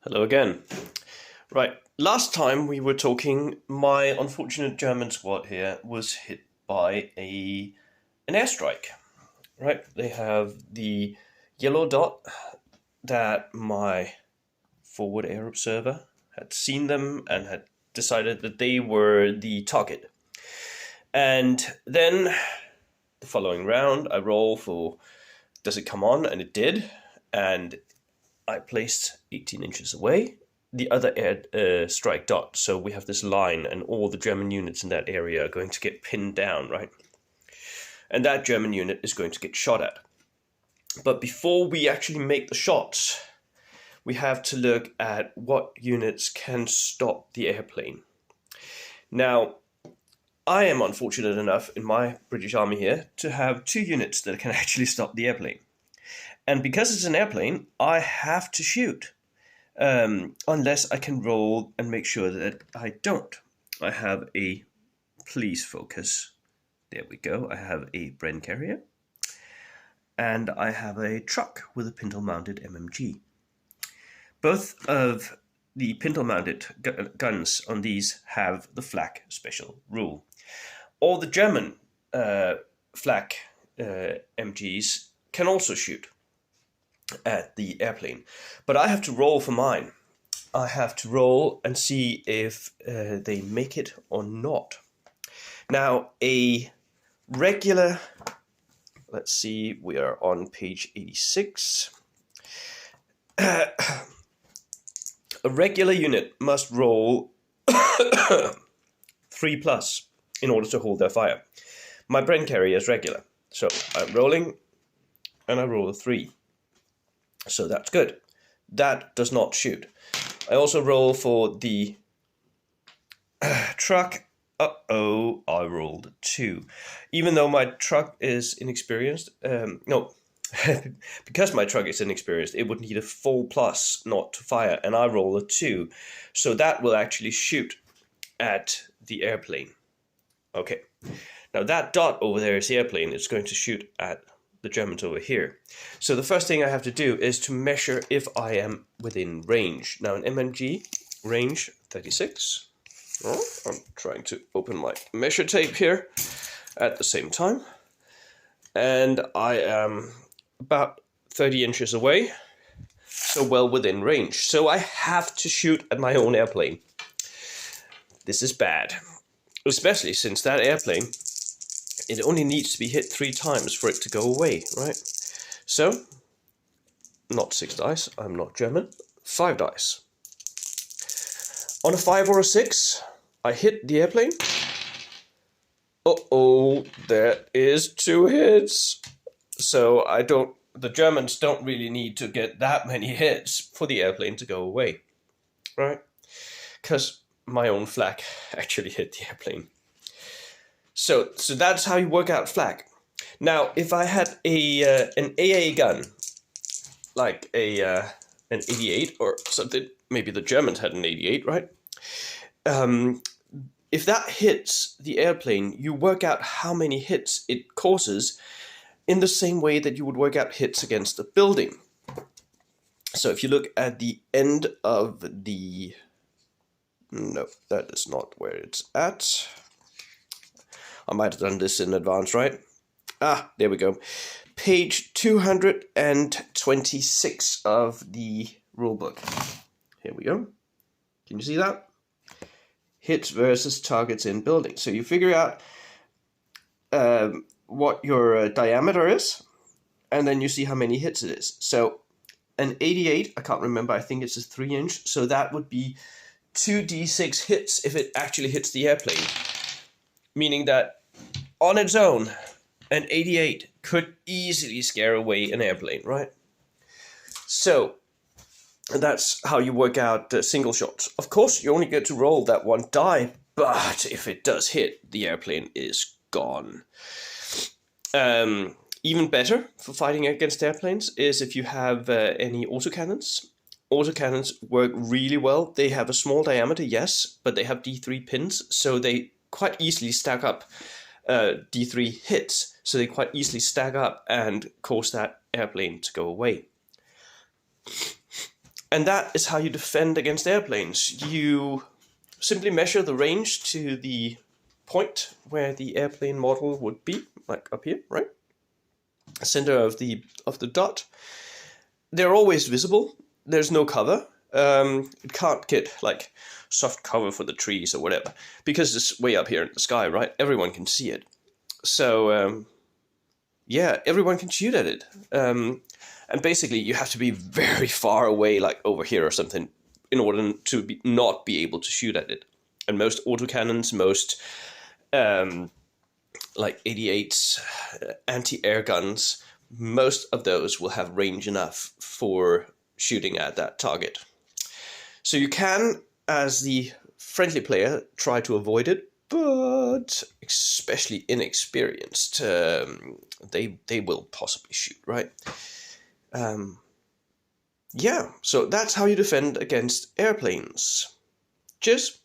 Hello again. Right, last time we were talking, my unfortunate German squad here was hit by an airstrike. Right, they have the yellow dot that my forward air observer had seen them and had decided that they were the target. And then the following round, I roll for does it come on, and it did, and I placed 18 inches away the other air strike dot. So we have this line, and all the German units in that area are going to get pinned down, right? And that German unit is going to get shot at. But before we actually make the shots, we have to look at what units can stop the airplane. Now, I am unfortunate enough in my British Army here to have 2 units that can actually stop the airplane. And because it's an airplane, I have to shoot, unless I can roll and make sure that I don't. I have a police focus. There we go. I have a Bren carrier. And I have a truck with a pintle-mounted MMG. Both of the pintle-mounted guns on these have the flak special rule. All the German flak MGs can also shoot at the airplane, but I have to roll for mine. I have to roll and see if they make it or not. Now, a regular, let's see, we are on page 86. A regular unit must roll 3+ in order to hold their fire. My Bren carrier is regular, so I'm rolling and I roll a 3. So that's good. That does not shoot. I also roll for the truck. Uh-oh, I rolled a 2. Even though my truck is inexperienced, no, because my truck is inexperienced, it would need a 4+ not to fire, and I roll a 2. So that will actually shoot at the airplane. Okay. Now that dot over there is the airplane. It's going to shoot at the Germans over here. So the first thing I have to do is to measure if I am within range. Now an MMG, range 36. Oh, I'm trying to open my measure tape here at the same time. And I am about 30 inches away, so well within range. So I have to shoot at my own airplane. This is bad, especially since that airplane, it only needs to be hit 3 times for it to go away, right? So, not 6 dice, I'm not German, 5 dice. On a 5 or a 6, I hit the airplane. Uh-oh, that is 2 hits. So the Germans don't really need to get that many hits for the airplane to go away, right? Because my own flak actually hit the airplane. So that's how you work out flak. Now, if I had an AA gun, like an 88 or something, maybe the Germans had an 88, right? If that hits the airplane, you work out how many hits it causes in the same way that you would work out hits against a building. So if you look at the end of the... No, that is not where it's at. I might have done this in advance, right? Ah, there we go. Page 226 of the rulebook. Here we go. Can you see that? Hits versus targets in buildings. So you figure out what your diameter is, and then you see how many hits it is. So an 88, I can't remember, I think it's a 3-inch, so that would be 2d6 hits if it actually hits the airplane. Meaning that on its own, an 88 could easily scare away an airplane, right? So that's how you work out single shots. Of course, you only get to roll that 1 die, but if it does hit, the airplane is gone. Even better for fighting against airplanes is if you have any autocannons. Autocannons work really well. They have a small diameter, yes, but they have D3 pins, so they quite easily stack up D3 hits, so they quite easily stack up and cause that airplane to go away. And that is how you defend against airplanes. You simply measure the range to the point where the airplane model would be, like up here, right? Center of the dot. They're always visible. There's no cover. It can't get like soft cover for the trees or whatever, because it's way up here in the sky, right? Everyone can see it. So yeah, everyone can shoot at it. And basically you have to be very far away, like over here or something, in order to not be able to shoot at it. And most autocannons, most like 88s, anti-air guns, most of those will have range enough for shooting at that target. So you can, as the friendly player, try to avoid it, but especially inexperienced, they will possibly shoot, right? Yeah, so that's how you defend against airplanes. Cheers!